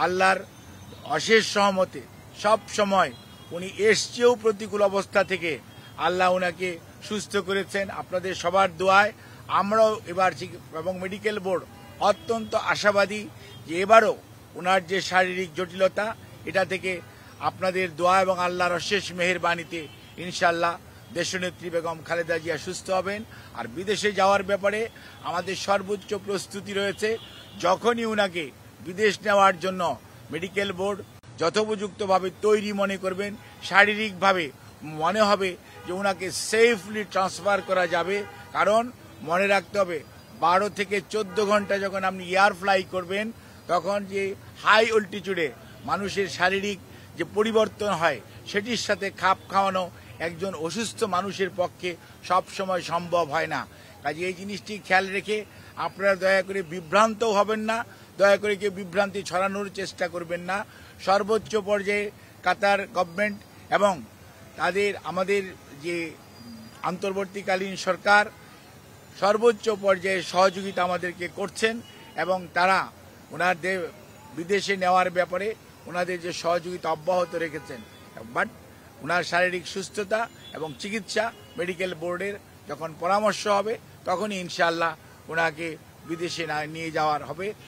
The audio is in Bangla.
আল্লাহর অশেষ সহমতে সব সময় উনি এসছেও প্রতিকূল অবস্থা থেকে আল্লাহ ওনাকে সুস্থ করেছেন। আপনাদের সবার দোয়ায় আমরাও এবার এবং মেডিকেল বোর্ড অত্যন্ত আশাবাদী যে এবারও ওনার যে শারীরিক জটিলতা এটা থেকে আপনাদের দোয়া এবং আল্লাহর অশেষ মেহেরবানিতে ইনশাআল্লাহ দেশনেত্রী বেগম খালেদা জিয়া সুস্থ হবেন। আর বিদেশে যাওয়ার ব্যাপারে আমাদের সর্বোচ্চ প্রস্তুতি রয়েছে। যখনই উনাকে বিদেশ নেওয়ার জন্য মেডিকেল বোর্ড যথোপযুক্তভাবে তৈরি মনে করবেন, শারীরিকভাবে মনে হবে যে ওনাকে সেফলি ট্রান্সফার করা যাবে। কারণ মনে রাখতে হবে 12 থেকে 14 ঘন্টা যখন আপনি এয়ার ফ্লাই করবেন তখন যে হাই অল্টিটিউডে মানুষের শারীরিক যে পরিবর্তন হয় সেটির সাথে খাপ খাওয়ানো একজন অসুস্থ মানুষের পক্ষে সব সময় সম্ভব হয় না। কাজে এই জিনিসটি খেয়াল রেখে আপনারা দয়া করে বিভ্রান্তও হবেন না, দয়া করে কেউ বিভ্রান্তি ছড়ানোর চেষ্টা করবেন না। সর্বোচ্চ পর্যায়ে কাতার গভর্নমেন্ট এবং আমাদের যে অন্তর্বর্তীকালীন সরকার সর্বোচ্চ পর্যায়ে সহযোগিতা আমাদেরকে করছেন এবং তারা ওনাদের বিদেশে নেওয়ার ব্যাপারে ওনাদের যে সহযোগিতা অব্যাহত রেখেছেন। বাট ওনার শারীরিক সুস্থতা এবং চিকিৎসা মেডিকেল বোর্ডের যখন পরামর্শ হবে তখনই ইনশাআল্লাহ ওনাকে বিদেশে নিয়ে যাওয়ার হবে।